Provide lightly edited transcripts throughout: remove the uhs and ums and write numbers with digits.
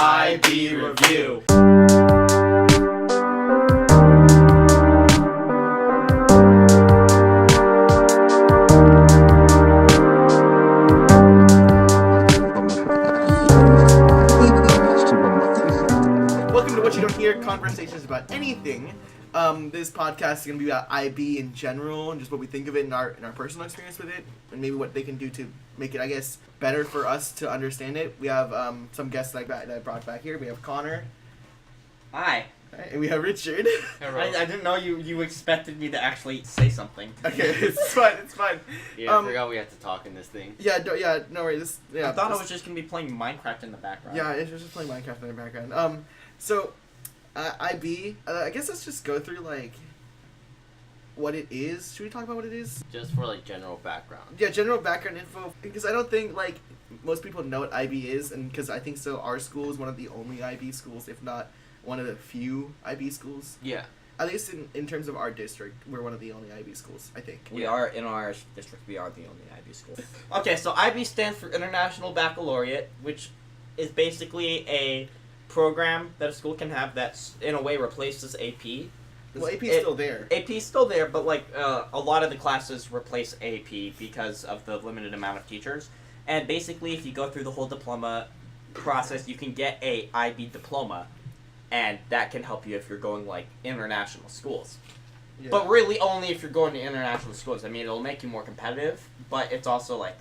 IB Review. Welcome to What You Don't Hear, conversations about anything. This podcast is going to be about IB in general and just what we think of it in our personal experience with it, and maybe what they can do to make it, I guess, better for us to understand it. We have some guests that I brought back here. We have Connor. Hi. And we have Richard. I didn't know you expected me to actually say something. Okay, it's fine. Yeah, I forgot we had to talk in this thing. No worries. I thought I was just going to be playing Minecraft in the background. Yeah, it was just playing Minecraft in the background. IB, I guess let's just go through, like, what it is. Should we talk about what it is? Just for, like, general background. Yeah, general background info, because I don't think, like, most people know what IB is, and because I think so our school is one of the only IB schools, if not one of the few IB schools. Yeah. At least in terms of our district, we're one of the only IB schools, I think. We are, in our district, we are the only IB school. Okay, so IB stands for International Baccalaureate, which is basically a program that a school can have that, in a way, replaces AP. Well, AP is still there. AP is still there, but, like, a lot of the classes replace AP because of the limited amount of teachers. And basically, if you go through the whole diploma process, you can get a IB Diploma, and that can help you if you're going, like, international schools. Yeah. But really only if you're going to international schools. I mean, it'll make you more competitive, but it's also, like,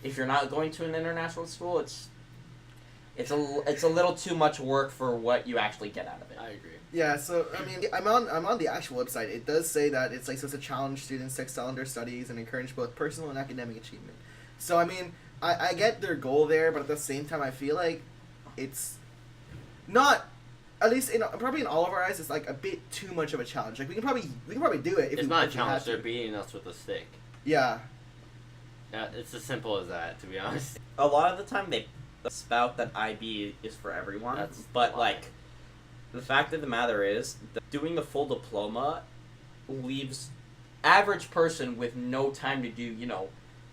if you're not going to an international school, it's a little too much work for what you actually get out of it. I agree. Yeah, so I mean, I'm on the actual website. It does say that it's like supposed to challenge students to excel in their studies and encourage both personal and academic achievement. So I mean, I get their goal there, but at the same time, I feel like it's not, at least probably in all of our eyes, it's like a bit too much of a challenge. Like we can probably do it. It's not a challenge. They're beating us with a stick. Yeah. Yeah, it's as simple as that, to be honest. A lot of the time they spout that IB is for everyone, but like the fact of the matter is that doing the full diploma leaves average person with no time to do,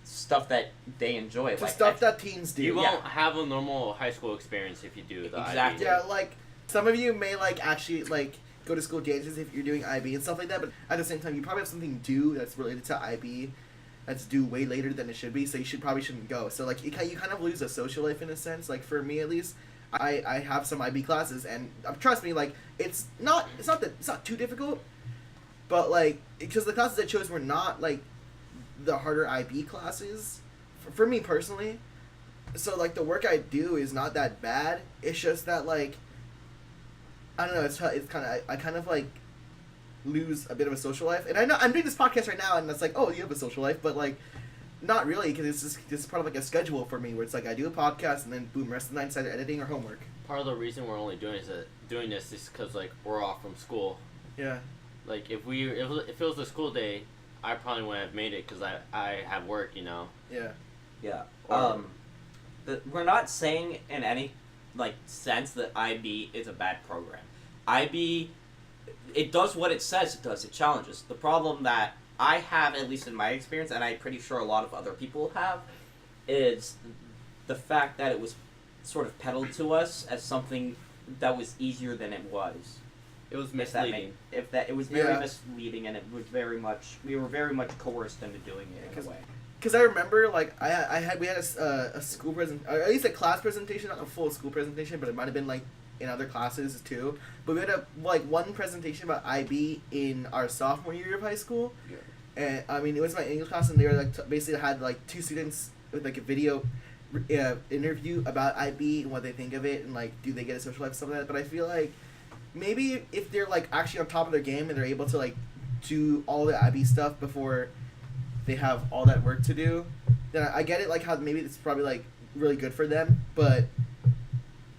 stuff that they enjoy. Like stuff that teens do. You won't have a normal high school experience if you do the exactly. IB. Yeah, like some of you may like actually like go to school dances if you're doing IB and stuff like that, but at the same time you probably have something due that's related to IB that's due way later than it should be, so you shouldn't go. So like you kind of lose a social life in a sense. Like for me at least, I have some IB classes, and trust me, like it's not too difficult, but like because the classes I chose were not like the harder IB classes for me personally. So like the work I do is not that bad. It's just that like I don't know. It's kind of I kind of like lose a bit of a social life, and I know I'm doing this podcast right now, and it's like, oh, you have a social life, but like, not really, because this is part of like a schedule for me, where it's like I do a podcast, and then boom, rest of the night is either editing or homework. Part of the reason we're only doing this is because like we're off from school. Yeah. Like if it was a school day, I probably wouldn't have made it because I have work, Yeah. Yeah. We're not saying in any like sense that IB is a bad program. IB, it does what it says it does. It challenges. The problem that I have, at least in my experience, and I'm pretty sure a lot of other people have, is the fact that it was sort of peddled to us as something that was easier than it was. It was misleading. It was very misleading, and it was we were very much coerced into doing it in a way. Because I remember, like, we had a school or at least a class presentation, not a full school presentation, but it might have been like in other classes too. But we had one presentation about IB in our sophomore year of high school. Yeah. And I mean, it was my English class, and they were like basically had like two students with like a video interview about IB and what they think of it, and like do they get a social life, stuff like that. But I feel like maybe if they're like actually on top of their game and they're able to like do all the IB stuff before they have all that work to do, then I get it, like how maybe it's probably like really good for them, but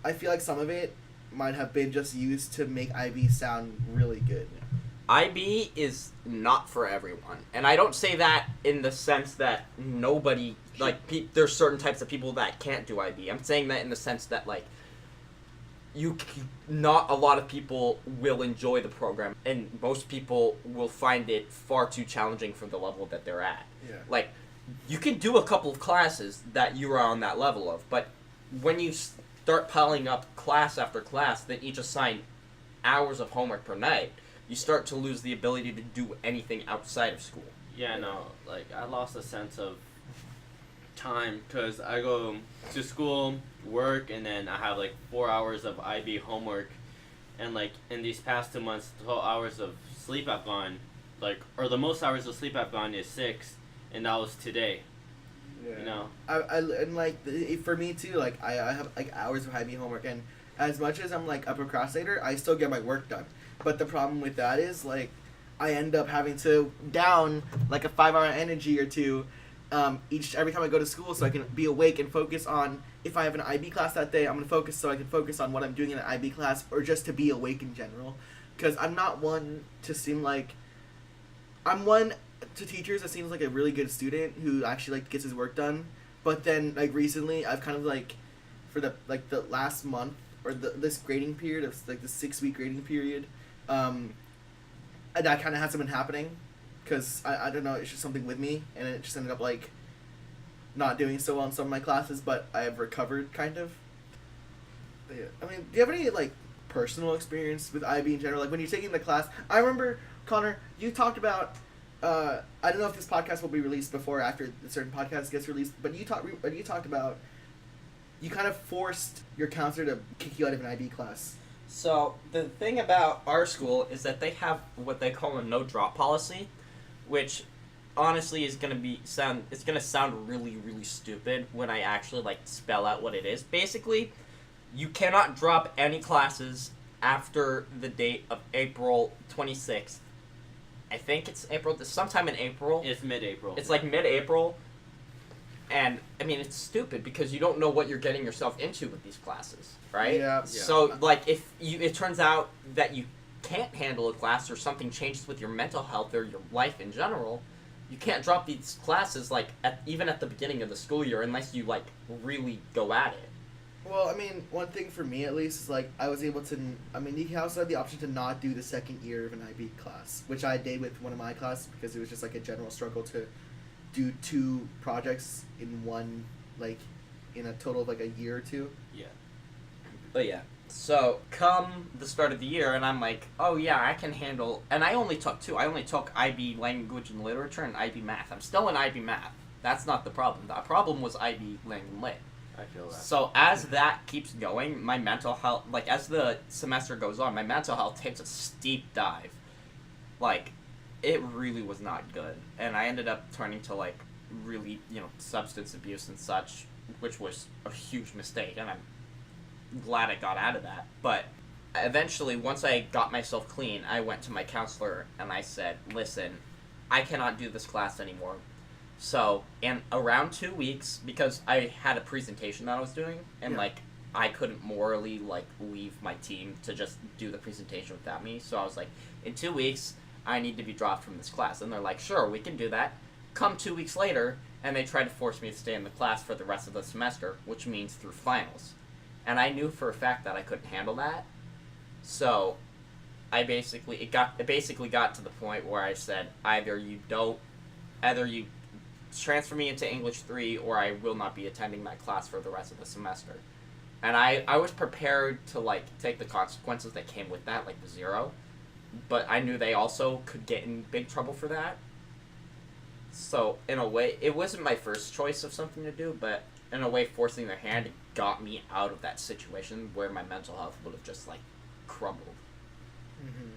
I feel like some of it might have been just used to make IB sound really good. IB is not for everyone, and I don't say that in the sense that nobody, like, there's certain types of people that can't do IB. I'm saying that in the sense that, like, not a lot of people will enjoy the program, and most people will find it far too challenging for the level that they're at. Yeah. Like, you can do a couple of classes that you are on that level of, but when you start piling up class after class, then each assign hours of homework per night, you start to lose the ability to do anything outside of school. Yeah, no, like, I lost a sense of time, because I go to school, work, and then I have, like, 4 hours of IB homework, and, like, in these past 2 months, 12 hours of sleep I've gone, like, or the most hours of sleep I've gone is 6, and that was today. Yeah. You know? And like, for me too, like, I have, like, hours of IB homework, and as much as I'm, like, a procrastinator, I still get my work done. But the problem with that is, like, I end up having to down, like, a 5-hour energy or two every time I go to school, so I can be awake and focus on, if I have an IB class that day, I'm going to focus so I can focus on what I'm doing in an IB class, or just to be awake in general. Because I'm not one to seem like, I'm one to teachers that seems like a really good student who actually, like, gets his work done. But then, like, recently, I've kind of, like, for the last month, or this grading period, of, like, the 6-week grading period, that kind of hasn't been happening. Because, I don't know, it's just something with me, and it just ended up, like, not doing so well in some of my classes, but I have recovered, kind of. But yeah. I mean, do you have any, like, personal experience with IB in general? Like, when you're taking the class, I remember, Connor, you talked about, I don't know if this podcast will be released before or after a certain podcast gets released, but you talked about, you kind of forced your counselor to kick you out of an IB class. So, the thing about our school is that they have what they call a no-drop policy, which honestly is going to sound really, really stupid when I actually, like, spell out what it is. Basically, you cannot drop any classes after the date of April 26th. I think it's sometime in April. It's mid-April. It's like mid-April. And, I mean, it's stupid because you don't know what you're getting yourself into with these classes, right? Yeah. So, like, if it turns out that you can't handle a class or something changes with your mental health or your life in general, you can't drop these classes, like, even at the beginning of the school year unless you, like, really go at it. Well, I mean, one thing for me at least is, like, I was able to, I mean, you also had the option to not do the second year of an IB class, which I did with one of my classes because it was just, like, a general struggle to do 2 projects in one, like, in a total of, like, a year or 2. Yeah. But yeah. So, come the start of the year, and I'm like, oh yeah, I can handle, and I only took 2. I only took IB Language and Literature and IB Math. I'm still in IB Math. That's not the problem. The problem was IB Lang and Lit. I feel that. So, as that keeps going, my mental health, like, as the semester goes on, my mental health takes a steep dive. Like, it really was not good. And I ended up turning to, like, really, substance abuse and such, which was a huge mistake, and I'm glad I got out of that. But eventually, once I got myself clean, I went to my counselor and I said, listen, I cannot do this class anymore. So, in around 2 weeks, because I had a presentation that I was doing, and, like, I couldn't morally, like, leave my team to just do the presentation without me, so I was like, in 2 weeks, I need to be dropped from this class. And they're like, sure, we can do that. Come 2 weeks later, and they tried to force me to stay in the class for the rest of the semester, which means through finals. And I knew for a fact that I couldn't handle that. So, it basically got to the point where I said, either you transfer me into English 3, or I will not be attending that class for the rest of the semester. And I was prepared to, like, take the consequences that came with that, like the 0. But I knew they also could get in big trouble for that. So, in a way, it wasn't my first choice of something to do, but in a way, forcing their hand got me out of that situation where my mental health would have just, like, crumbled. Mm-hmm.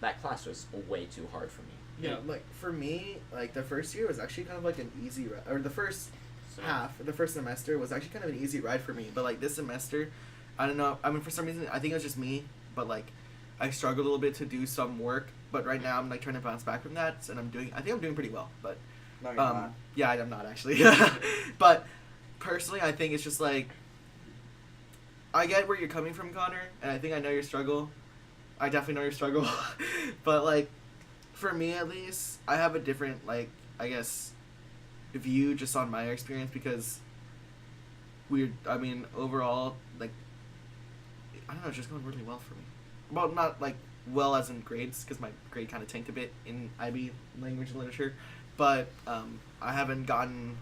That class was way too hard for me. Yeah, like, for me, like, the first year was actually kind of, like, an easy ride, or the first semester was actually kind of an easy ride for me, but, like, this semester, I don't know, I mean, for some reason, I think it was just me, but, like, I struggled a little bit to do some work, but right now I'm, like, trying to bounce back from that, and I think I'm doing pretty well, but, no, you're not. Yeah, I'm not, actually, but, personally, I think it's just, like, I get where you're coming from, Connor, and I think I know your struggle, I definitely know your struggle, but, like, for me, at least, I have a different, like, I guess, view just on my experience, because overall, like, I don't know, it's just going really well for me. Well, not, like, well as in grades, because my grade kind of tanked a bit in IB Language and Literature, but I haven't gotten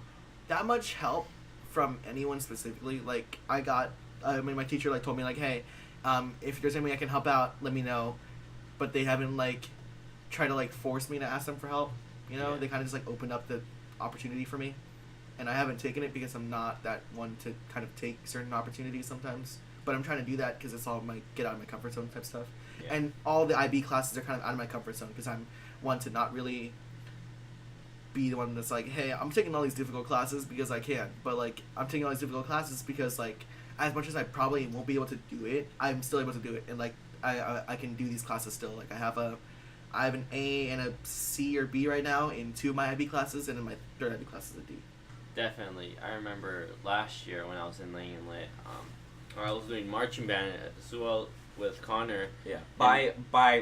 that much help from anyone specifically. Like, I got my teacher like told me like, hey, if there's any way I can help out, let me know. But they haven't like tried to like force me to ask them for help. You know, they kind of just like opened up the opportunity for me, and I haven't taken it because I'm not that one to kind of take certain opportunities sometimes. But I'm trying to do that because it's all my get out of my comfort zone type stuff. Yeah. And all the IB classes are kind of out of my comfort zone because I'm one to not really be the one that's like, hey, I'm taking all these difficult classes because I can, but like I'm taking all these difficult classes because like as much as I probably won't be able to do it, I'm still able to do it, and like I can do these classes still. Like I have an A and a C or B right now in 2 of my IB classes, and in my 3rd IB class is a D. Definitely. I remember last year when I was in Lang and Lit, or I was doing marching band as well with Connor. Yeah. By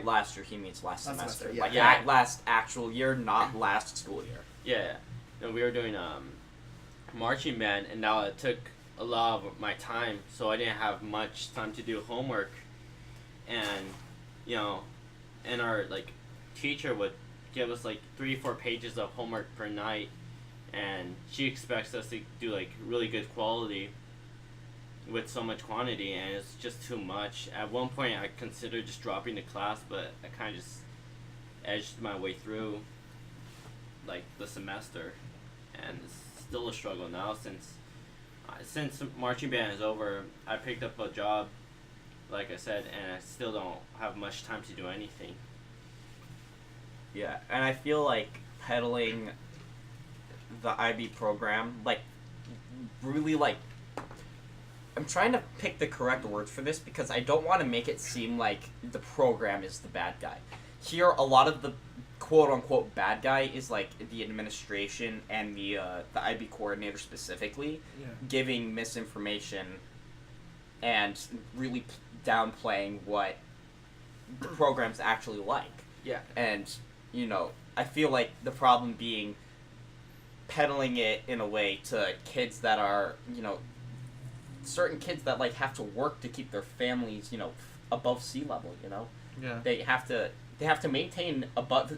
last year, he means last semester. Yeah. Like last actual year, not last school year. Yeah. And we were doing marching band, and now it took a lot of my time, so I didn't have much time to do homework. And, you know, and our, like, teacher would give us, like, 3-4 pages of homework per night, and she expects us to do, like, really good quality with so much quantity, and it's just too much. At one point, I considered just dropping the class, but I kind of just edged my way through, like, the semester, and it's still a struggle now since marching band is over. I picked up a job, like I said, and I still don't have much time to do anything. Yeah, and I feel like peddling the IB program, like, really, like, I'm trying to pick the correct words for this because I don't want to make it seem like the program is the bad guy. Here, a lot of the quote-unquote bad guy is, like, the administration and the IB coordinator specifically, giving misinformation and really downplaying what the program's actually like. Yeah. And, you know, I feel like the problem being peddling it in a way to kids that are, you know, certain kids that, like, have to work to keep their families, you know, above sea level, you know? Yeah. They have to maintain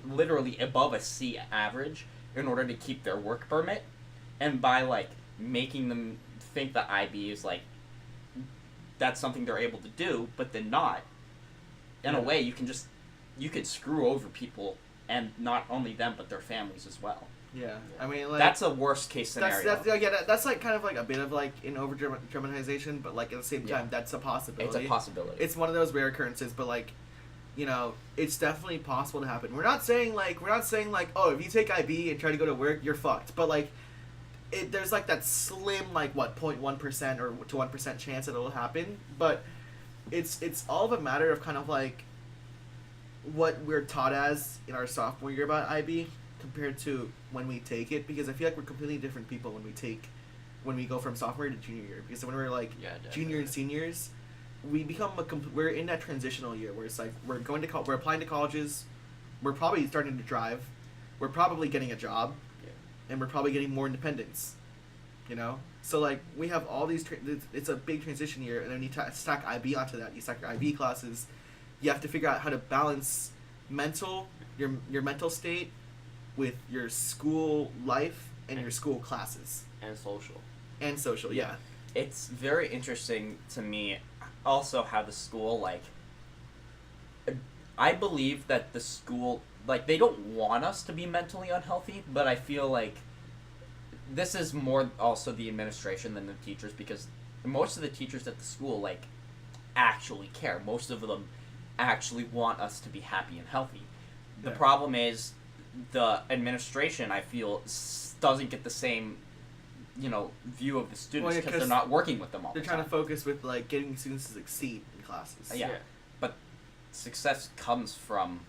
literally above a C average in order to keep their work permit, and by, like, making them think that IB is, like, that's something they're able to do, but then not. In a way, you could screw over people, and not only them, but their families as well. Yeah, I mean, like, that's a worst case scenario. That's like kind of like a bit of like an over dramatization, but like at the same time, that's a possibility. It's a possibility. It's one of those rare occurrences, but like, you know, it's definitely possible to happen. We're not saying like, oh, if you take IB and try to go to work, you're fucked. But like, there's like that slim like 0.1% or to 1% chance that it'll happen. But it's all of a matter of kind of like what we're taught as in our sophomore year about IB compared to when we take it, because I feel like we're completely different people when we go from sophomore year to junior year, because when we're like junior and seniors, we become we're in that transitional year where it's like we're applying to colleges, we're probably starting to drive, we're probably getting a job, and we're probably getting more independence, you know. So like we have all these it's a big transition year, and then you stack IB onto that. You stack your IB classes, you have to figure out how to balance your mental state with your school life and your school classes. And social, yeah. It's very interesting to me also how the school, like, I believe that the school, like, they don't want us to be mentally unhealthy, but I feel like this is more also the administration than the teachers, because most of the teachers at the school, like, actually care. Most of them actually want us to be happy and healthy. The problem is the administration, I feel, doesn't get the same, you know, view of the students because they're not working with them all the time. They're trying to focus with, like, getting students to succeed in classes. Yeah. But success comes from,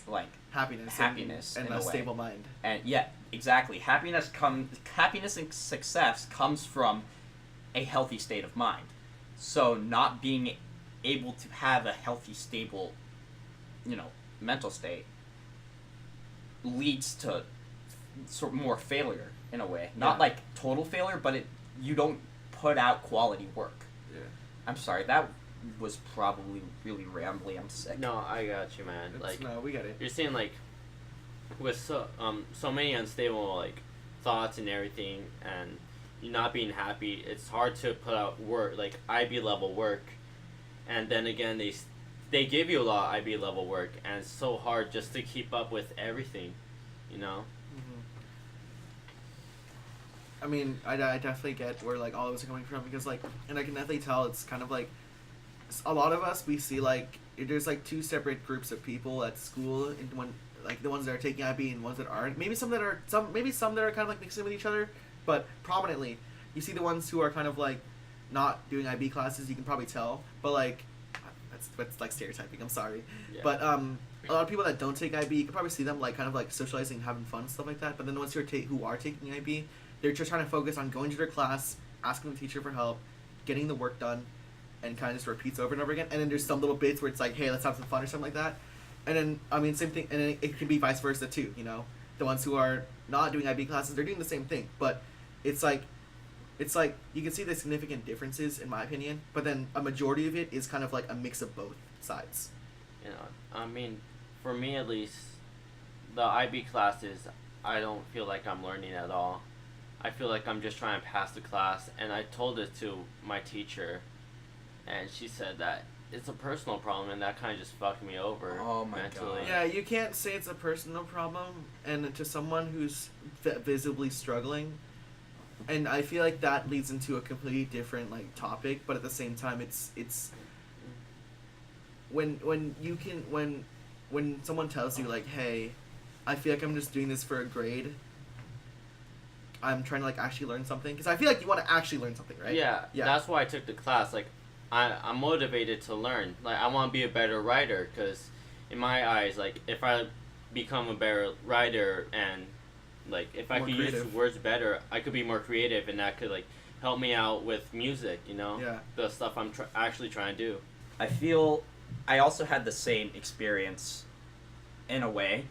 like, happiness and in a way. stable mind. And yeah, exactly. Happiness and success comes from a healthy state of mind. So not being able to have a healthy, stable, you know, mental state leads to sort of more failure in a way. Not like total failure, but you don't put out quality work. Yeah. I'm sorry, that was probably really rambly. I'm sick. No, I got you, man. No, we get it. You're saying, like, with so many unstable, like, thoughts and everything, and, not being happy. It's hard to put out work, like IB level work, and then again they give you a lot of IB level work, and it's so hard just to keep up with everything, you know. I mean, I definitely get where like all of us are coming from, because like, and I can definitely tell it's kind of like a lot of us, we see like there's like two separate groups of people at school, and one like the ones that are taking IB and ones that aren't. Maybe some that are some that are kind of like mixing with each other, but prominently you see the ones who are kind of like not doing IB classes. You can probably tell, but like that's like stereotyping. I'm sorry, Yeah. but a lot of people that don't take IB, you can probably see them like kind of like socializing, having fun, stuff like that. But then the ones who are taking IB, they're just trying to focus on going to their class, asking the teacher for help, getting the work done, and kind of just repeats over and over again. And then there's some little bits where it's like, hey, let's have some fun or something like that. And then, I mean, same thing, and then it can be vice versa too, you know? The ones who are not doing IB classes, they're doing the same thing, but it's like, you can see the significant differences, in my opinion, but then a majority of it is kind of like a mix of both sides. You know, I mean, for me at least, the IB classes, I don't feel like I'm learning at all. I feel like I'm just trying to pass the class, and I told it to my teacher, and she said that it's a personal problem, and that kind of just fucked me over mentally. God. Yeah, you can't say it's a personal problem, and to someone who's visibly struggling, and I feel like that leads into a completely different like topic, but at the same time, it's when someone tells you like, hey, I feel like I'm just doing this for a grade, I'm trying to like actually learn something, because I feel like you want to actually learn something, right? Yeah, Yeah. that's why I took the class. Like, I'm motivated to learn. Like, I want to be a better writer, because in my eyes, like, if I become a better writer and, like, if I More could creative. use words better, I could be more creative, and that could, like, help me out with music, you know? Yeah. The stuff I'm actually trying to do. I feel I also had the same experience in a way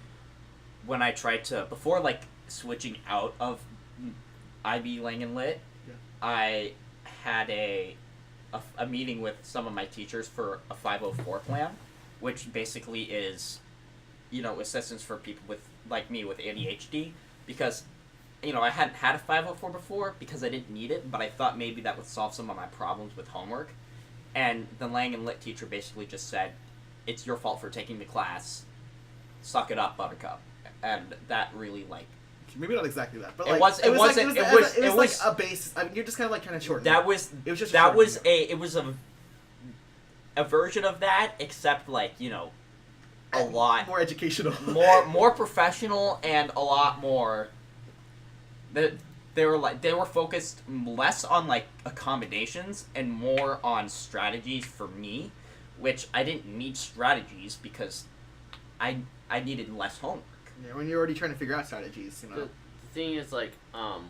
when I tried to, before like switching out of IB Lang and Lit, Yeah. I had a meeting with some of my teachers for a 504 plan, which basically is, you know, assistance for people with, like me, with ADHD, because, you know, I hadn't had a 504 before because I didn't need it, but I thought maybe that would solve some of my problems with homework. And the Lang and Lit teacher basically just said, it's your fault for taking the class, suck it up, buttercup. And that really, like, Maybe not exactly that, but It like was- it wasn't- it was- like it was- a base. I mean, you're just kind of like trying to shorten. that it. was It was just that shortened, was yeah. it was a version of that, except like, you know, a lot more educational, more professional, and a lot more. They were focused less on like accommodations and more on strategies for me, which I didn't need strategies because I needed less homework. Yeah, when you're already trying to figure out strategies, you know. The thing is, like,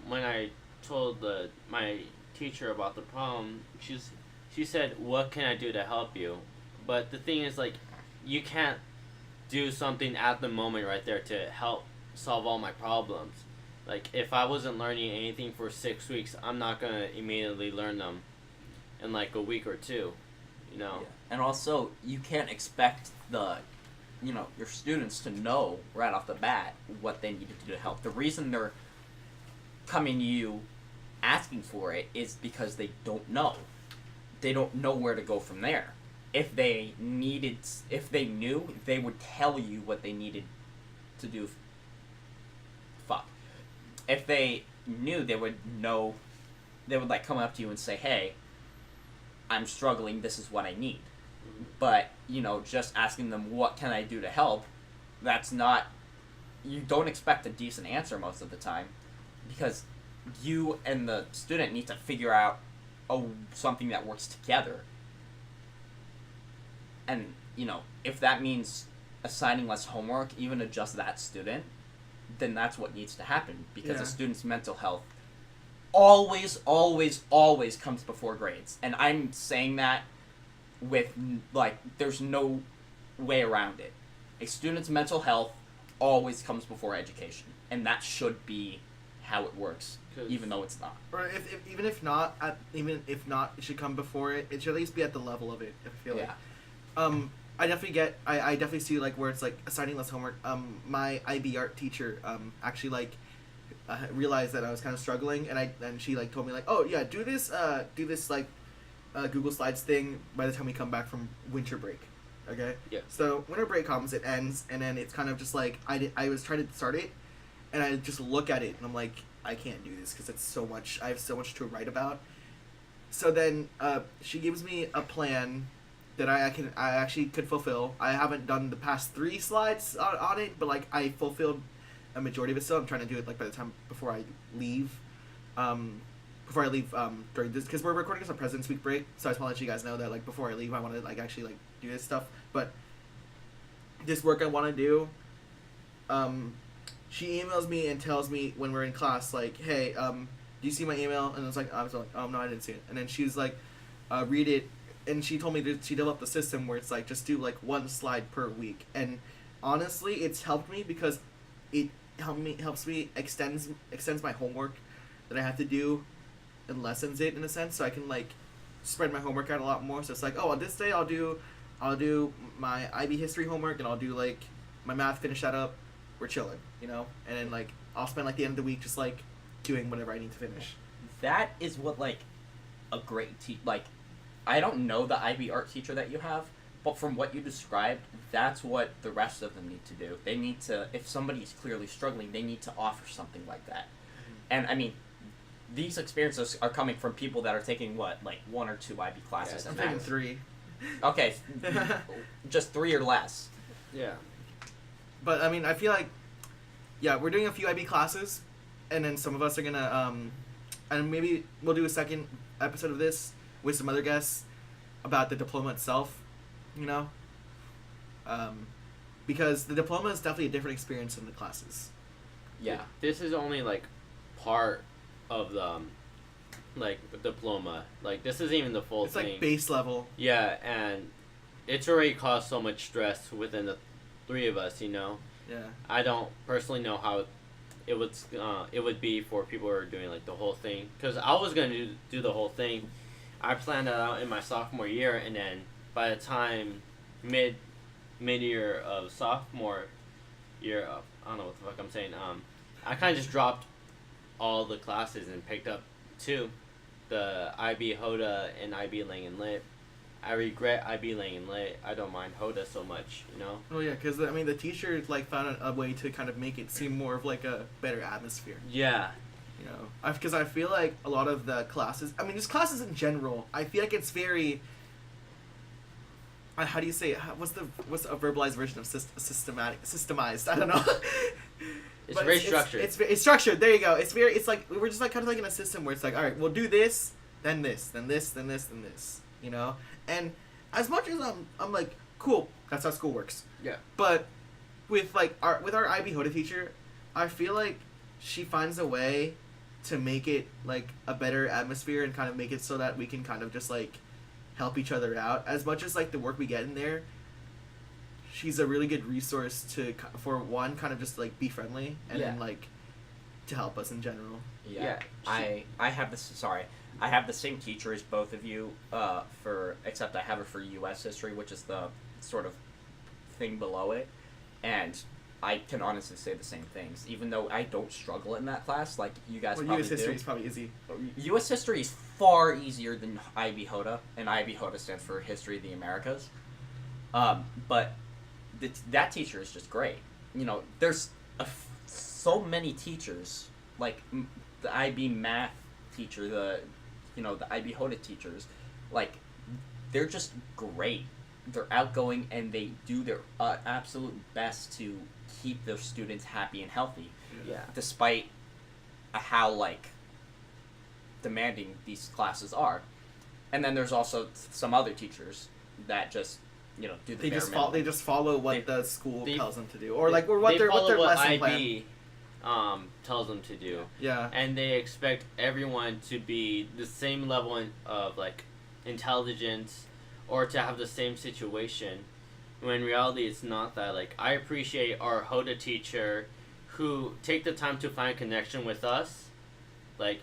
when I told my teacher about the problem, she said, what can I do to help you? But the thing is, like, you can't do something at the moment right there to help solve all my problems. Like, if I wasn't learning anything for 6 weeks, I'm not going to immediately learn them in, like, a week or two, you know? Yeah. And also, you can't expect your students to know right off the bat what they needed to do to help. The reason they're coming to you asking for it is because they don't know. They don't know where to go from there. If they knew, they would tell you what they needed to do. If they knew, they would know. They would like come up to you and say, "Hey, I'm struggling. This is what I need." But, you know, just asking them, what can I do to help, that's not, you don't expect a decent answer most of the time, because you and the student need to figure out something that works together. And, you know, if that means assigning less homework, even to just that student, then that's what needs to happen, because a student's mental health always, always, always comes before grades. And I'm saying that with, like, there's no way around it. A student's mental health always comes before education, and that should be how it works, even though it's not. Or even if not, it should come before it. It should at least be at the level of it. I feel like. I definitely see like where it's like assigning less homework. My IB art teacher actually like realized that I was kind of struggling, and she like told me like, oh yeah, do this like Google Slides thing by the time we come back from winter break. Okay. Yeah. So winter break comes, it ends, and then it's kind of just like I was trying to start it, and I just look at it and I'm like, I can't do this because it's so much. I have so much to write about. So then she gives me a plan that I actually could fulfill. I haven't done the past 3 slides on it, but like I fulfilled a majority of it still. I'm trying to do it like by the time before I leave. During this, because we're recording this on President's Week break, so I just want to let you guys know that like before I leave, I want to like actually like do this stuff. But this work I want to do, she emails me and tells me when we're in class like, hey, do you see my email? And I was like, oh no, I didn't see it. And then she was like, read it, and she told me that she developed a system where it's like just do like 1 slide per week. And honestly, it's helped me because it helps me extends my homework that I have to do and lessens it in a sense, so I can like spread my homework out a lot more. So it's like, oh, on this day I'll do my IB history homework, and I'll do like my math, finish that up, we're chilling, you know. And then like I'll spend like the end of the week just like doing whatever I need to finish. That is what like a great like I don't know the IB art teacher that you have, but from what you described, that's what the rest of them need to do. They need to, if somebody's clearly struggling, they need to offer something like that. And I mean, these experiences are coming from people that are taking what, like 1 or 2 IB classes. Yeah, I'm taking 3. Okay, just 3 or less. Yeah. But I mean, I feel like, yeah, we're doing a few IB classes, and then some of us are gonna, and maybe we'll do a second episode of this with some other guests about the diploma itself, you know, because the diploma is definitely a different experience than the classes. Yeah. This is only like part of the like diploma. Like this isn't even the full It's thing. like base level. Yeah, and it's already caused so much stress within the 3 of us, you know. Yeah. I don't personally know how it would be for people who are doing like the whole thing, because I was gonna do the whole thing. I planned it out in my sophomore year, and then by the time mid year of sophomore year of, I don't know what the fuck I'm saying, I kind of just dropped all the classes and picked up 2, the IB Hoda and IB Lang and Lit. I regret IB Lang and Lit. I don't mind Hoda so much, you know. Oh yeah, because I mean the teacher like found a way to kind of make it seem more of like a better atmosphere. Yeah. You know, because I feel like a lot of the classes, I mean, just classes in general, I feel like it's very. How do you say it? What's a verbalized version of systemized? I don't know. It's very structured. It's structured. There you go. It's like we're just like kind of like in a system where it's like, all right, we'll do this, then this, then this, then this, then this. You know, and as much as I'm like, cool, that's how school works. Yeah. But with like our IB Hoda teacher, I feel like she finds a way to make it like a better atmosphere and kind of make it so that we can kind of just like help each other out. As much as like the work we get in there, she's a really good resource for one, kind of just like be friendly, and then like to help us in general. Yeah. I have this. Sorry, I have the same teacher as both of you. Except I have her for U.S. history, which is the sort of thing below it, and I can honestly say the same things. Even though I don't struggle in that class, like you guys probably do. U.S. history is probably easy. U.S. history is far easier than IB Hoda, and IB Hoda stands for History of the Americas. But that teacher is just great. You know, there's so many teachers, like the IB math teacher, the IB Hoda teachers, like they're just great. They're outgoing and they do their absolute best to keep their students happy and healthy. Yeah. Despite how like demanding these classes are. And then there's also some other teachers that just do the they bare just minimum. they just follow what the school they- tells them to do, or like what their lesson IB plan. tells them to do. Yeah. And they expect everyone to be the same level of like intelligence or to have the same situation, when in reality it's not that. Like, I appreciate our Hoda teacher who take the time to find a connection with us, like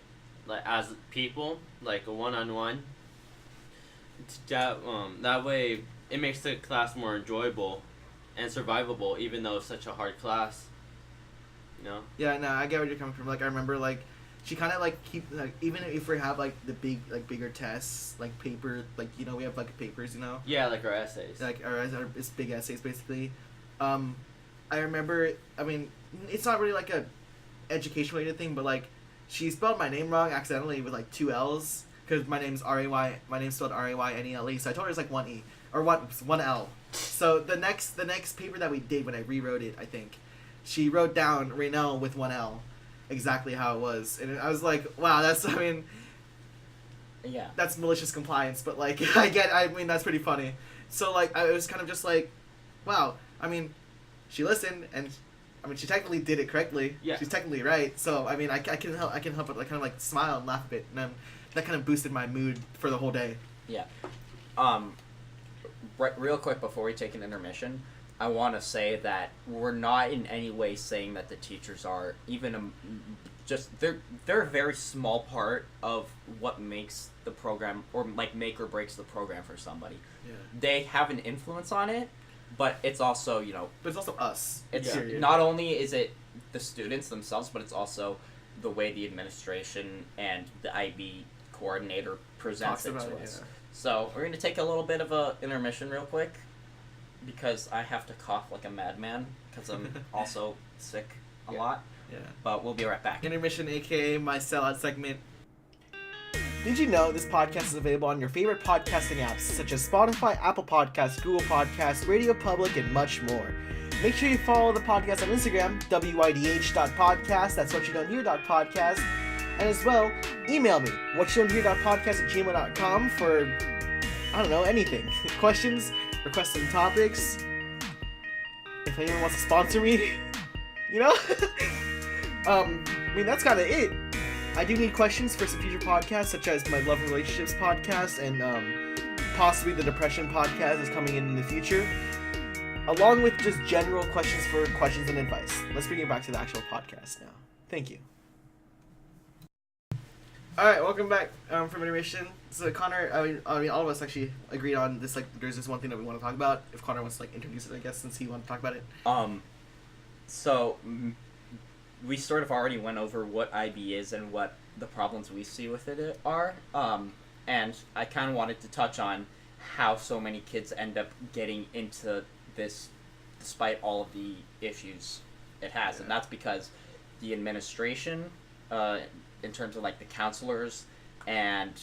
as people, like a one-on-one. That way it makes the class more enjoyable and survivable, even though it's such a hard class. You know? Yeah, no, I get where you're coming from. Like, I remember, like, she kind of, like, keep, like, even if we have, like, the bigger tests, like, paper, like, you know, we have, like, papers, you know? Yeah, like our essays. Like, it's big essays, basically. I remember, I mean, it's not really, like, a education-related thing, but, like, she spelled my name wrong accidentally with, like, 2 L's, because my name's spelled Raynele, so I told her it's, like, 1 E, or 1 L. So, the next paper that we did, when I rewrote it, I think, she wrote down Raynele with 1 L. Exactly how it was, and I was like, wow, that's malicious compliance, but like I mean that's pretty funny. So like I was kind of just like, wow, I mean she listened, and I mean she technically did it correctly. Yeah, she's technically right. So I mean I can help but like kind of like smile and laugh a bit, and then that kind of boosted my mood for the whole day. Yeah. Real quick before we take an intermission, I want to say that we're not in any way saying that the teachers are even they're a very small part of what makes the program, or like make or breaks the program for somebody. Yeah. They have an influence on it, but it's also, But it's also us. It's not only is it the students themselves, but it's also the way the administration and the IB coordinator presents it to us. Yeah. So we're going to take a little bit of a intermission real quick, because I have to cough like a madman, because I'm also sick a lot. Yeah. But we'll be right back. Intermission, aka my sellout segment. Did you know this podcast is available on your favorite podcasting apps such as Spotify, Apple Podcasts, Google Podcasts, RadioPublic, and much more? Make sure you follow the podcast on Instagram, wydh.podcast, that's whatyoudon'thear.podcast, and as well, email me, whatyoudon'thear.podcast@gmail.com for, I don't know, anything. Questions, request some topics, if anyone wants to sponsor me, you know? I mean, that's kind of it. I do need questions for some future podcasts, such as my Love and Relationships podcast, and possibly the Depression podcast is coming in the future, along with just general questions for questions and advice. Let's bring it back to the actual podcast now. Thank you. Alright, welcome back from intermission. So Connor, I mean, all of us actually agreed on this, like, there's this one thing that we want to talk about. If Connor wants to, like, introduce it, I guess, since he wanted to talk about it. So we sort of already went over what IB is and what the problems we see with it are. And I kind of wanted to touch on how so many kids end up getting into this despite all of the issues it has. And that's because the administration, in terms of like the counselors, and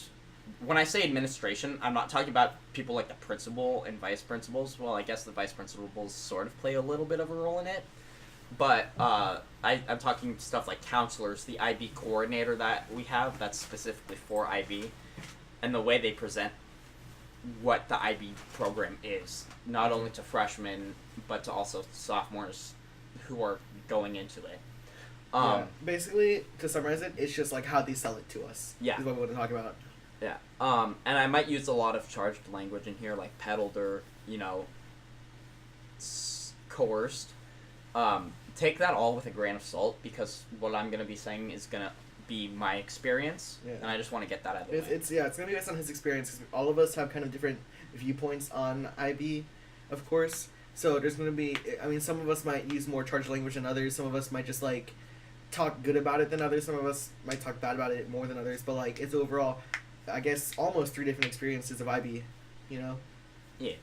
when I say administration, I'm not talking about people like the principal and vice principals. Well, I guess the vice principals sort of play a little bit of a role in it. But I'm talking stuff like counselors, the IB coordinator that we have that's specifically for IB, and the way they present what the IB program is, not only to freshmen, but to also sophomores who are going into it. Basically, to summarize it, it's just like how they sell it to us. Yeah. Is what we want to talk about. Yeah. And I might use a lot of charged language in here, like peddled or, coerced. Take that all with a grain of salt, because what I'm going to be saying is going to be my experience, and I just want to get that out of the way. It's going to be based on his experience, 'cause all of us have kind of different viewpoints on IB, of course. So there's going to be, I mean, some of us might use more charged language than others. Some of us might just, like, talk good about it than others. Some of us might talk bad about it more than others. But, like, it's overall, I guess, almost 3 different experiences of IB, you know? Yeah.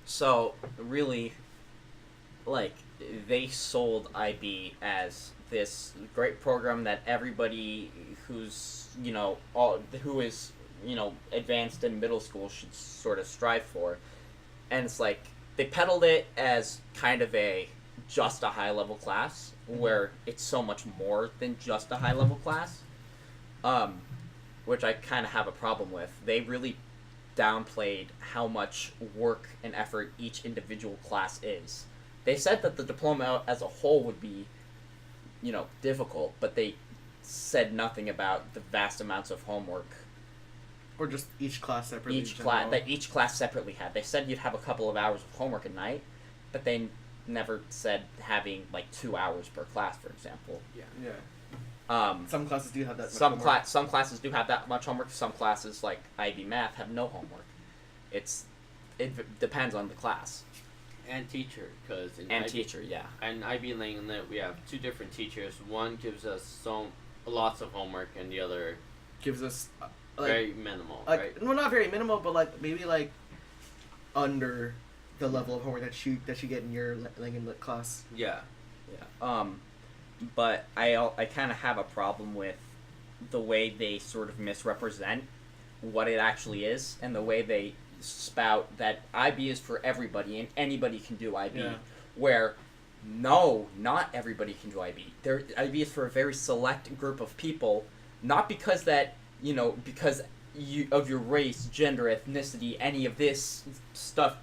So, really, like, they sold IB as this great program that everybody who's, who is, advanced in middle school should sort of strive for. And it's like, they peddled it as kind of just a high-level class, where it's so much more than just a high-level class, which I kind of have a problem with. They really downplayed how much work and effort each individual class is. They said that the diploma as a whole would be, difficult, but they said nothing about the vast amounts of homework. Or just each class separately. Each class separately had. They said you'd have a couple of hours of homework at night, but they never said having like 2 hours per class, for example. Yeah. Some classes do have that much homework. Some classes do have that much homework. Some classes, like IB Math, have no homework. It depends on the class. And teacher, because yeah. in IB Langlet we have two different teachers. One gives us lots of homework, and the other gives us very minimal, like, right? Well, not very minimal, but like maybe like under the level of homework that you get in your Langlet class. Yeah. But I kind of have a problem with the way they sort of misrepresent what it actually is, and the way they spout that IB is for everybody and anybody can do IB, where no, not everybody can do IB. IB is for a very select group of people, not because that, because of your race, gender, ethnicity, any of this stuff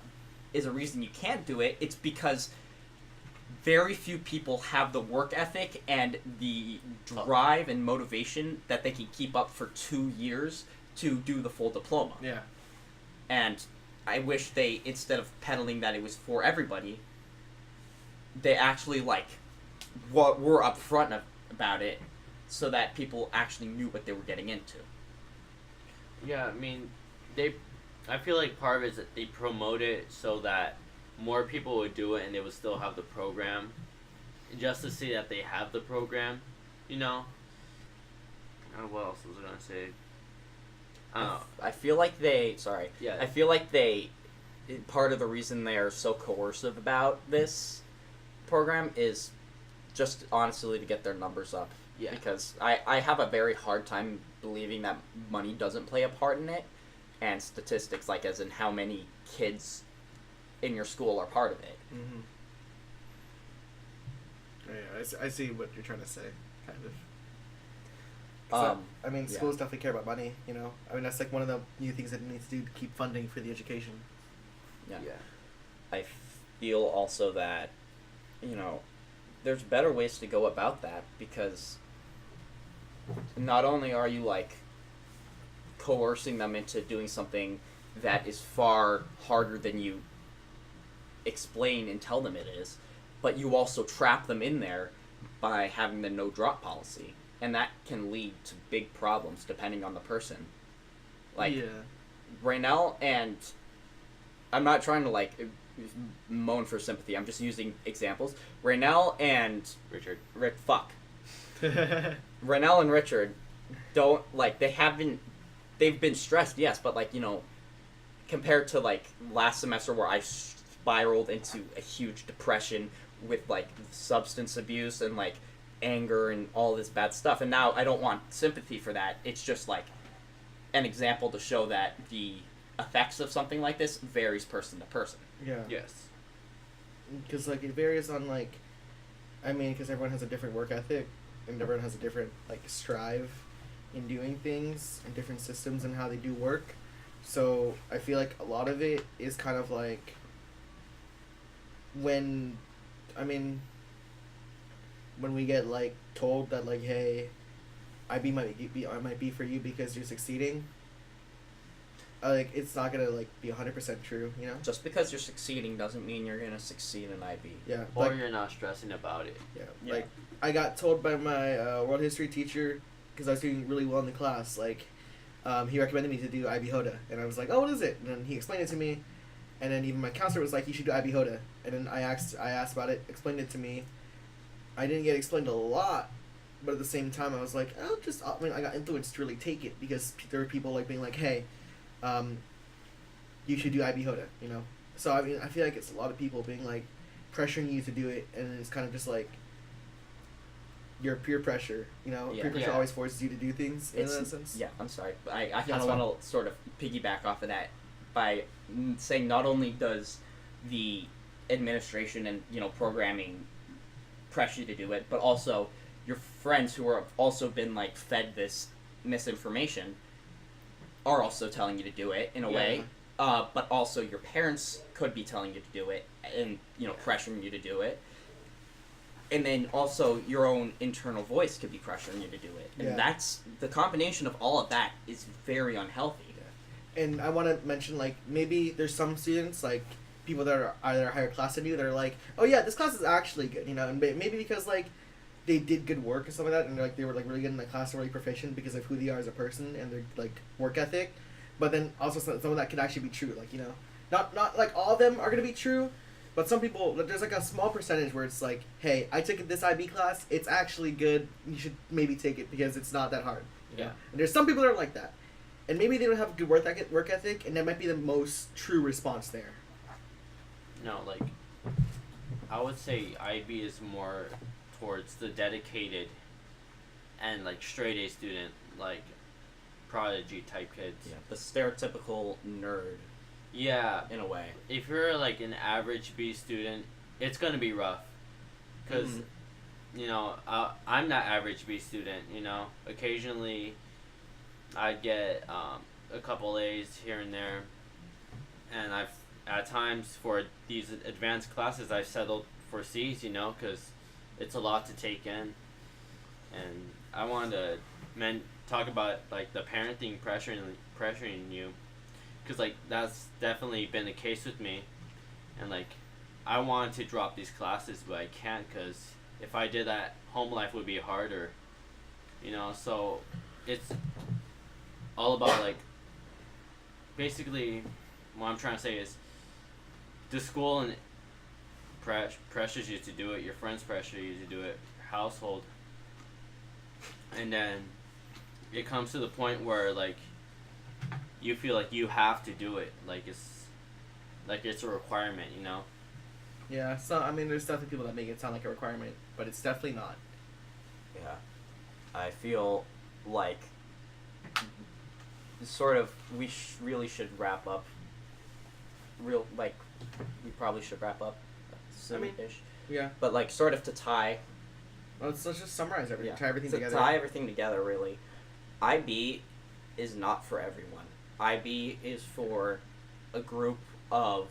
is a reason you can't do it. It's because very few people have the work ethic and the drive and motivation that they can keep up for 2 years to do the full diploma. Yeah. And I wish they, instead of peddling that it was for everybody, they actually, were upfront about it so that people actually knew what they were getting into. Yeah, I mean, I feel like part of it is that they promote it so that more people would do it and they would still have the program. Just to see that they have the program, what else was I going to say? I feel like I feel like part of the reason they are so coercive about this program is just honestly to get their numbers up. Yeah. Because I have a very hard time believing that money doesn't play a part in it, and statistics, like as in how many kids in your school are part of it. Mm-hmm. Yeah, I see what you're trying to say, kind of. Schools definitely care about money, that's like one of the new things that it needs to do to keep funding for the education. Yeah. I feel also that, there's better ways to go about that, because not only are you, coercing them into doing something that is far harder than you explain and tell them it is, but you also trap them in there by having the no-drop policy. And that can lead to big problems depending on the person. Raynele, and I'm not trying to moan for sympathy, I'm just using examples. Raynele and Richard. Raynele and Richard don't, they've been stressed, yes, but compared to last semester where I spiraled into a huge depression with substance abuse and anger and all this bad stuff, and now I don't want sympathy for that. It's just an example to show that the effects of something like this varies person to person. Yeah. Yes. Because it varies on because everyone has a different work ethic and everyone has a different strive in doing things and different systems and how they do work. So I feel like a lot of it is kind of when we get told that hey, IB might be for you because you're succeeding, it's not gonna be 100% true, Just because you're succeeding doesn't mean you're gonna succeed in IB. Yeah. Or you're not stressing about it. Yeah. I got told by my world history teacher, because I was doing really well in the class, he recommended me to do IB Hoda, and I was like, oh, what is it? And then he explained it to me, and then even my counselor was like, you should do IB Hoda, and then I asked about it, explained it to me. I didn't get explained a lot, but at the same time I was like, I got influenced to really take it, because there were people being like, hey, you should do IB Hoda, So I feel like it's a lot of people being pressuring you to do it, and it's kind of just your peer pressure, peer pressure always forces you to do things in that sense. Yeah, I'm sorry, but I kind of want to sort of piggyback off of that by saying not only does the administration and programming pressure you to do it, but also your friends who have also been fed this misinformation are also telling you to do it in a way, but also your parents could be telling you to do it and pressuring you to do it, and then also your own internal voice could be pressuring you to do it, and that's the combination of all of that is very unhealthy. And I want to mention maybe there's some students people that are either higher class than you that are oh yeah, this class is actually good, and maybe because they did good work and stuff like that, and they were really good in the class, really proficient because of who they are as a person and their work ethic. But then also some of that could actually be true, not all of them are gonna be true, But some people, there's like a small percentage where it's like, hey, I took this IB class. It's actually good. You should maybe take it because it's not that hard. Yeah. And there's some people that are like that, and maybe they don't have a good work ethic, and that might be the most true response there. No, like, I would say IB is more towards the dedicated and, like, straight A student, like, prodigy type kids. Yeah, the stereotypical nerd. Yeah. In a way. If you're, like, an average B student, it's going to be rough. Because, you know, I'm that average B student, you know. Occasionally, I get a couple A's here and there. And I've, at times, for these advanced classes, I've settled for C's, you know, because it's a lot to take in. And I wanted to talk about, like, the parenting pressuring you. Because, like, that's definitely been the case with me. And, like, I wanted to drop these classes, but I can't because if I did that, home life would be harder. You know, so it's all about, like, basically what I'm trying to say is the school and pressures you to do it, your friends pressure you to do it, your household. And then it comes to the point where, like, you feel like you have to do it, like it's a requirement, you know? Yeah, so, I mean, there's definitely people that make it sound like a requirement, but it's definitely not. Yeah. I feel like sort of we really should wrap up. We probably should wrap up soon-ish. Yeah. But, like, sort of to tie... Let's just summarize everything, tie everything to together. tie everything together, really. IB is not for everyone. IB is for a group of,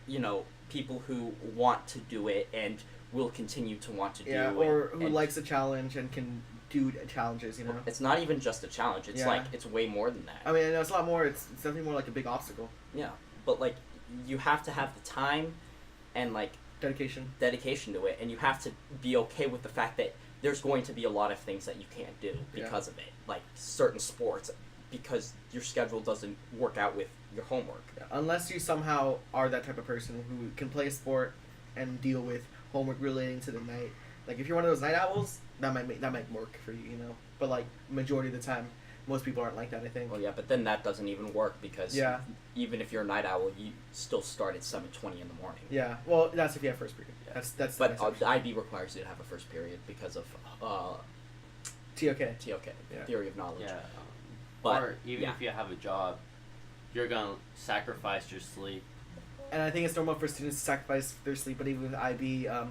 you know, people who want to do it and will continue to want to do it. Or who likes a challenge and can do challenges, you know? It's not even just a challenge. It's like, it's way more than that. I mean, it's a lot more. It's definitely more like a big obstacle. Yeah. But, like, you have to have the time and, like... Dedication to it, and you have to be okay with the fact that there's going to be a lot of things that you can't do because of it. Like, certain sports, because your schedule doesn't work out with your homework. Yeah, unless you somehow are that type of person who can play a sport and deal with homework relating to the night. Like, if you're one of those night owls, that might work for you, you know? But, like, majority of the time, most people aren't like that, I think. Well, yeah, but then that doesn't even work because even if you're a night owl, you still start at 7:20 in the morning. Yeah, well, that's if you have first period. Yeah. That's but the IB requires you to have a first period because of TOK, theory of knowledge. Yeah. But or even if you have a job, you're gonna sacrifice your sleep. And I think it's normal for students to sacrifice their sleep, but even with IB, I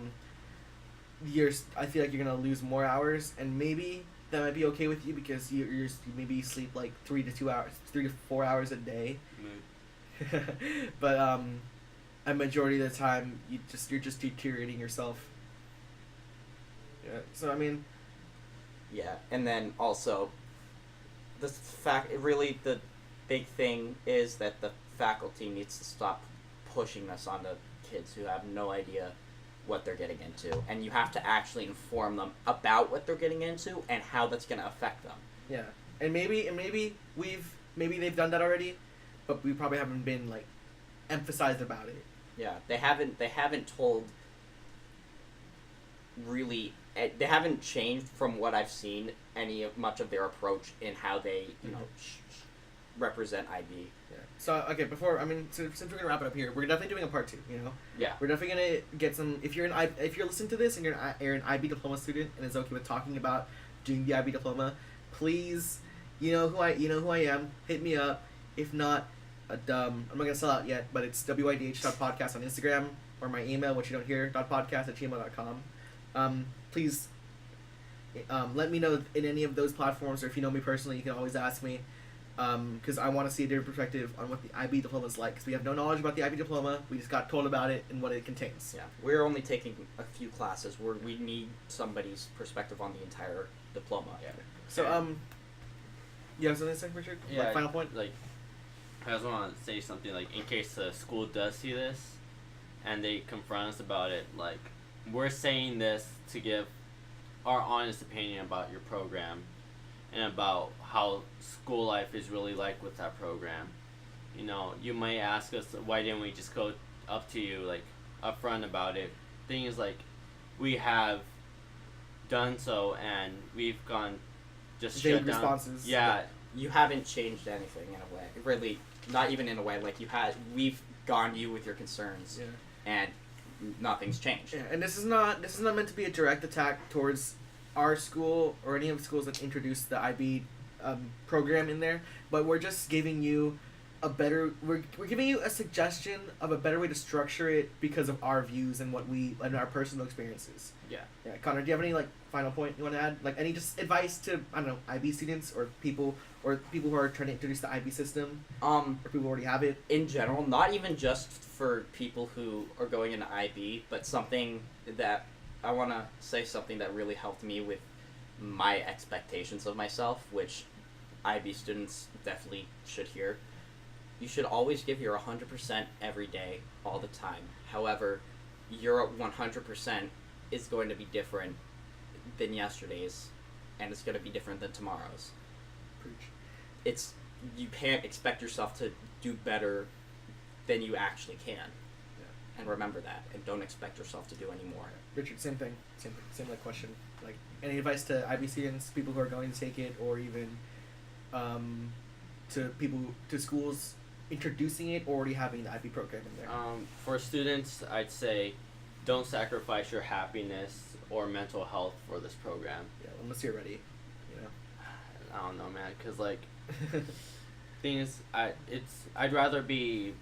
feel like you're gonna lose more hours, and maybe that might be okay with you because you maybe sleep like 3 to 4 hours a day. But a majority of the time you're just deteriorating yourself. Yeah. So I mean. Yeah, and then also, the big thing is that the faculty needs to stop pushing this on the kids who have no idea what they're getting into, and you have to actually inform them about what they're getting into and how that's going to affect them. Yeah, and maybe they've done that already, but we probably haven't been like emphasized about it. Yeah, they haven't told. Really, they haven't changed from what I've seen much of their approach in how they represent IB. Yeah. So okay, since we're gonna wrap it up here, we're definitely doing a part 2. You know. Yeah. We're definitely gonna get some. If you're listening to this and you're an IB diploma student and is okay with talking about doing the IB diploma, please, you know who I am. Hit me up. If not, I'm not gonna sell out yet, but it's wydh.podcast on Instagram or my email, which you don't hear .podcast@gmail.com. Please. Let me know in any of those platforms, or if you know me personally, you can always ask me. Because I want to see a different perspective on what the IB diploma is like. Because we have no knowledge about the IB diploma. We just got told about it and what it contains. Yeah, we're only taking a few classes where we need somebody's perspective on the entire diploma. Yeah. So, you have something to say, Richard? Yeah. Like, final point? Like, I just want to say something, like, in case the school does see this and they confront us about it, like, we're saying this to give our honest opinion about your program and about how school life is really like with that program. You know, you might ask us, why didn't we just go up to you, like, upfront about it. Thing is, like, we have done so, and we've gone just Vague shut down. responses. Yeah, You haven't changed anything in a way. Really, not even in a way. Like, we've gone to you with your concerns, Yeah. and nothing's changed. Yeah, and this is not meant to be a direct attack towards our school or any of the schools that introduced the IB program in there, but we're just giving you we're giving you a suggestion of a better way to structure it because of our views and and our personal experiences. Yeah. Yeah, Connor, do you have any like final point you want to add? Like any just advice to, I don't know, IB students or people who are trying to introduce the IB system, or people who already have it? In general, not even just for people who are going into IB, but something that I want to say something that really helped me with my expectations of myself, which IB students definitely should hear. You should always give your 100% every day, all the time. However, your 100% is going to be different than yesterday's, and it's going to be different than tomorrow's. Preach. You can't expect yourself to do better than you actually can. Yeah. And remember that, and don't expect yourself to do any more. Richard, same thing. Same like question. Like any advice to IB students, people who are going to take it, or even to schools introducing it or already having the IB program in there? For students, I'd say don't sacrifice your happiness or mental health for this program. Yeah, unless you're ready, you know. I don't know, man, because, like, thing is, I'd rather be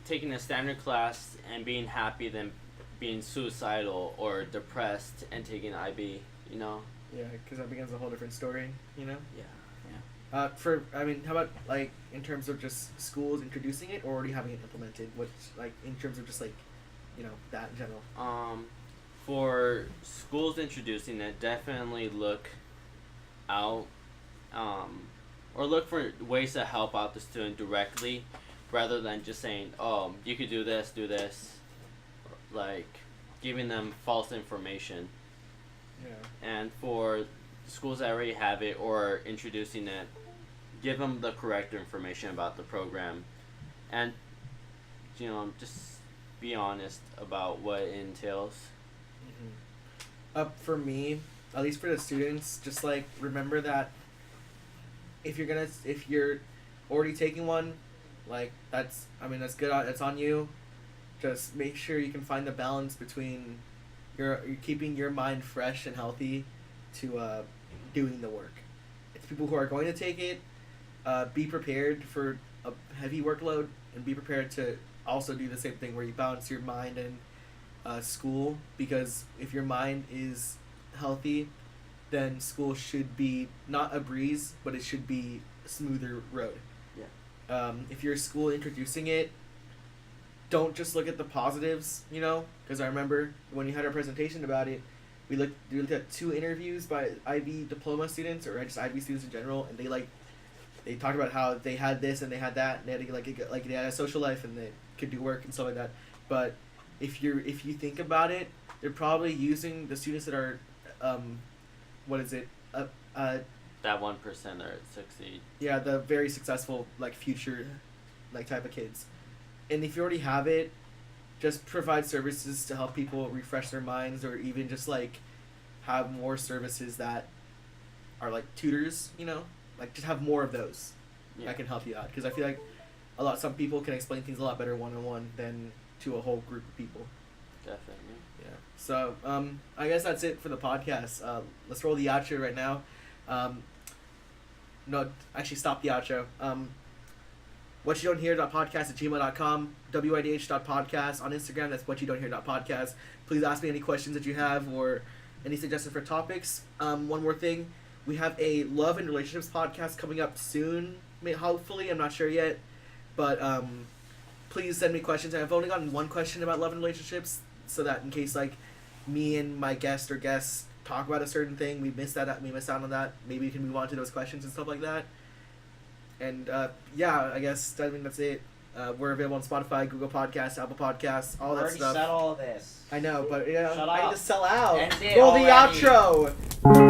taking a standard class and being happy than being suicidal or depressed and taking IB, you know? Yeah, because that becomes a whole different story, you know? Yeah. How about, like, in terms of just schools introducing it or already having it implemented? What's, like, in terms of just, like, you know, that in general? For schools introducing it, definitely look out, or look for ways to help out the student directly, rather than just saying, oh, you could do this, like, giving them false information. Yeah. And for schools that already have it or introducing it, give them the correct information about the program, and, you know, just be honest about what it entails. For me, at least for the students, just like remember that if you're already taking one, like that's good. That's on you. Just make sure you can find the balance between you're keeping your mind fresh and healthy to doing the work. It's people who are going to take it. Be prepared for a heavy workload and be prepared to also do the same thing where you balance your mind and school, because if your mind is healthy, then school should be not a breeze, but it should be a smoother road. Yeah. If your school introducing it, don't just look at the positives, you know, because I remember when you had our presentation about it, we looked at 2 interviews by IB Diploma students or just IB students in general, and they talked about how they had this and they had that, and they had they had a social life and they could do work and stuff like that. But if you think about it, they're probably using the students that are, That 1% or 60. Yeah, the very successful like future, like type of kids, and if you already have it, just provide services to help people refresh their minds, or even just like have more services that are like tutors, you know, like just have more of those that can help you out, because I feel like some people can explain things a lot better one-on-one than to a whole group of people. Definitely. Yeah. So I guess that's it for the podcast. Let's roll the outro right now. No, actually stop the outro. whatyoudon'thear.podcast@gmail.com, widh.podcast on Instagram. That's whatyoudon'thear.podcast. Please ask me any questions that you have or any suggestions for topics. One more thing, we have a love and relationships podcast coming up soon. Hopefully, I'm not sure yet, but please send me questions. I've only gotten one question about love and relationships, so that in case like me and my guest or guests talk about a certain thing, we missed out on that. Maybe we can move on to those questions and stuff like that. And I guess that's it. We're available on Spotify, Google Podcasts, Apple Podcasts, all that stuff. Already said all this. I know, but you know, Shut I up. need to sell out. End it Roll the already. outro.